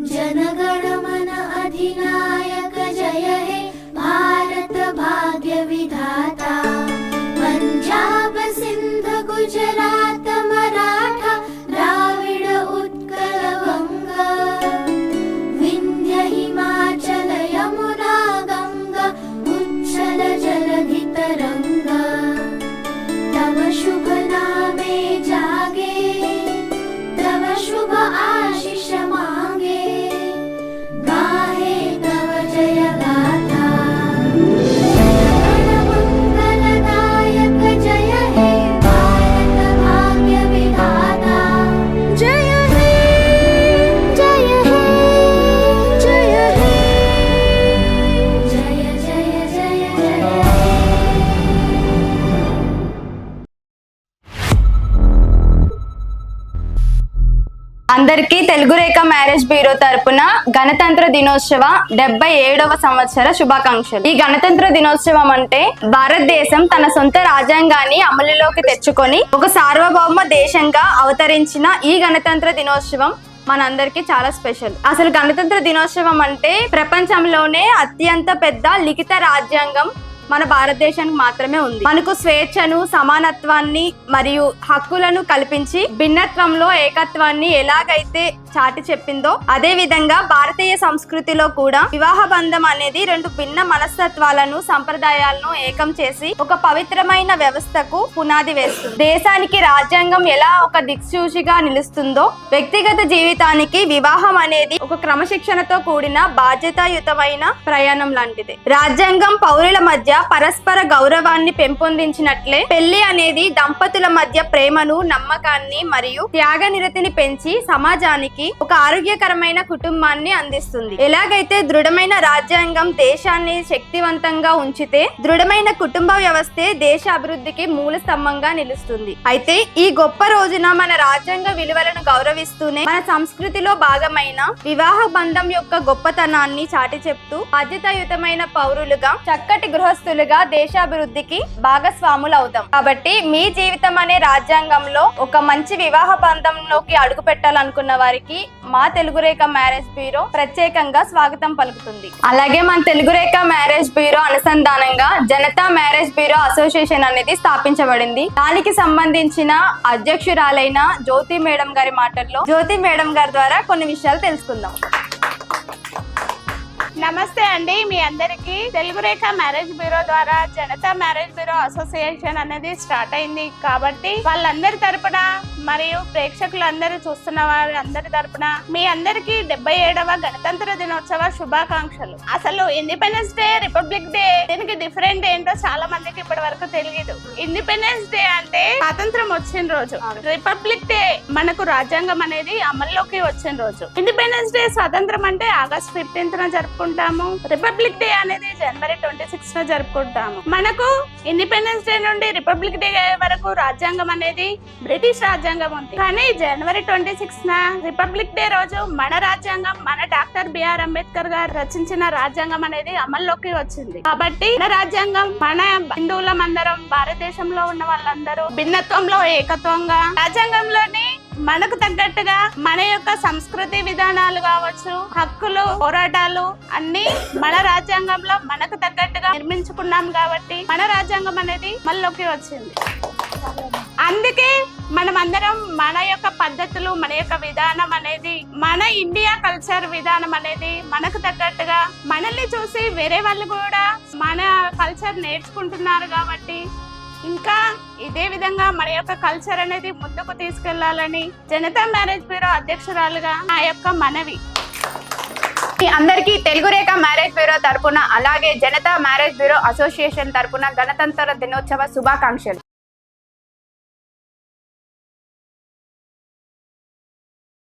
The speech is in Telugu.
जनगणमन अधिनायक जय हे भारत भाग्य विधाता। पंजाब सिंध गुजरात मराठा द्राविड उत्कल वंग, विंध्य हिमाचल यमुना गंगा उच्छल जलधि तरंग। तव शुभ नामे जागे, तव शुभ आशीष मांगे, गाहे तव जय गाथा। जय मंगलदायक जय हे भारत भाग्य विधाता। जय हे जय हे जय हे जय जय जय जय हे। అందరికీ తెలుగు రేఖ మ్యారేజ్ బ్యూరో తరపున గణతంత్ర దినోత్సవ 77వ సంవత్సర శుభాకాంక్షలు. ఈ గణతంత్ర దినోత్సవం అంటే భారతదేశం తన సొంత రాజ్యాంగాన్ని అమలులోకి తెచ్చుకొని ఒక సార్వభౌమ దేశంగా అవతరించిన ఈ గణతంత్ర దినోత్సవం మనందరికీ చాలా స్పెషల్. అసలు గణతంత్ర దినోత్సవం అంటే ప్రపంచంలోనే అత్యంత పెద్ద లిఖిత రాజ్యాంగం మన భారతదేశానికి మాత్రమే ఉంది. మనకు స్వేచ్ఛను, సమానత్వాన్ని మరియు హక్కులను కల్పించి భిన్నత్వంలో ఏకత్వాన్ని ఎలాగైతే చాటి చెప్పిందో అదే విధంగా భారతీయ సంస్కృతిలో కూడా వివాహ బంధం అనేది రెండు భిన్న మనస్తత్వాలను, సంప్రదాయాలను ఏకం చేసి ఒక పవిత్రమైన వ్యవస్థకు పునాది వేస్తుంది. దేశానికి రాజ్యాంగం ఎలా ఒక దిక్సూచిగా నిలుస్తుందో వ్యక్తిగత జీవితానికి వివాహం అనేది ఒక క్రమశిక్షణతో కూడిన బాధ్యతాయుతమైన ప్రయాణం లాంటిది. రాజ్యాంగం పౌరుల మధ్య పరస్పర గౌరవాన్ని పెంపొందించినట్లే పెళ్లి అనేది దంపతుల మధ్య ప్రేమను, నమ్మకాన్ని మరియు త్యాగనిరతిని పెంచి సమాజానికి ఒక ఆరోగ్యకరమైన కుటుంబాన్ని అందిస్తుంది. ఎలాగైతే దృఢమైన రాజ్యాంగం దేశాన్ని శక్తివంతంగా ఉంచితే దృఢమైన కుటుంబ వ్యవస్థే దేశ అభివృద్ధికి మూల స్తంభంగా నిలుస్తుంది. అయితే ఈ గొప్ప రోజున మన రాజ్యాంగ విలువలను గౌరవిస్తూనే మన సంస్కృతిలో భాగమైన వివాహ బంధం యొక్క గొప్పతనాన్ని చాటి చెప్తూ బాధ్యతాయుతమైన పౌరులుగా, చక్కటి గృహస్థులుగా దేశాభివృద్ధికి భాగస్వాములు అవుతాం. కాబట్టి మీ జీవితం అనే రాజ్యాంగంలో ఒక మంచి వివాహ బంధంలోకి అడుగు పెట్టాలనుకున్న వారికి మా తెలుగు రేఖ మ్యారేజ్ బ్యూరో ప్రత్యేకంగా స్వాగతం పలుకుతుంది. అలాగే మన తెలుగు రేఖ మ్యారేజ్ బ్యూరో అనుసంధానంగా జనతా మ్యారేజ్ బ్యూరో అసోసియేషన్ అనేది స్థాపించబడింది. దానికి సంబంధించిన అధ్యక్షురాలైన జ్యోతి మేడం గారి మాటల్లో జ్యోతి మేడం గారి ద్వారా కొన్ని విషయాలు తెలుసుకుందాం. నమస్తే అండి, మీ అందరికి తెలుగు రేఖ మ్యారేజ్ బ్యూరో ద్వారా జనతా మ్యారేజ్ బ్యూరో అసోసియేషన్ అనేది స్టార్ట్ అయింది. కాబట్టి వాళ్ళందరి తరపున మరియు ప్రేక్షకులందరూ చూస్తున్న వారి అందరి తరపున మీ అందరికి 77వ గణతంత్ర దినోత్సవ శుభాకాంక్షలు. అసలు ఇండిపెండెన్స్ డే, రిపబ్లిక్ డే దీనికి డిఫరెంట్ ఏంటో చాలా మందికి ఇప్పటి వరకు తెలియదు. ఇండిపెండెన్స్ డే అంటే స్వాతంత్రం వచ్చిన రోజు, రిపబ్లిక్ డే మనకు రాజ్యాంగం అనేది అమల్లోకి వచ్చిన రోజు. ఇండిపెండెన్స్ డే స్వాతంత్రం అంటే ఆగస్ట్ 15న జరుపుకుంటాము. రిపబ్లిక్ డే అనేది జనవరి 26న జరుపుకుంటాము. మనకు ఇండిపెండెన్స్ డే నుండి రిపబ్లిక్ డే వరకు రాజ్యాంగం అనేది బ్రిటిష్ రాజ్యాంగం ఉంది. కానీ జనవరి 26న రిపబ్లిక్ డే రోజు మన రాజ్యాంగం, మన డాక్టర్ బిఆర్ అంబేద్కర్ గారు రచించిన రాజ్యాంగం అనేది అమల్లోకి వచ్చింది. కాబట్టి మన రాజ్యాంగం మన హిందువులమందరం, భారతదేశంలో ఉన్న వాళ్ళందరూ భిన్నత్వంలో ఏకత్వంగా రాజ్యాంగంలోని మనకు తగ్గట్టుగా మన యొక్క సంస్కృతి విధానాలు కావచ్చు, హక్కులు, పోరాటాలు అన్ని మన రాజ్యాంగంలో మనకు తగ్గట్టుగా నిర్మించుకున్నాం. కాబట్టి మన రాజ్యాంగం అనేది మనలోకి వచ్చింది. అందుకే మనం అందరం మన యొక్క పద్ధతులు, మన యొక్క విధానం అనేది, మన ఇండియా కల్చర్ విధానం అనేది మనకు తగ్గట్టుగా మనల్ని చూసి వేరే వాళ్ళు కూడా మన కల్చర్ నేర్చుకుంటున్నారు. కాబట్టి ఇంకా ఇదే విధంగా మన యొక్క కల్చర్ అనేది ముందుకు తీసుకెళ్లాలని జనతా మ్యారేజ్ బ్యూరో అధ్యక్షురాలుగా నా యొక్క మనవి. అందరికీ తెలుగు రేఖ మ్యారేజ్ బ్యూరో తరపున అలాగే జనతా మ్యారేజ్ బ్యూరో అసోసియేషన్ తరపున గణతంత్ర దినోత్సవ శుభాకాంక్షలు.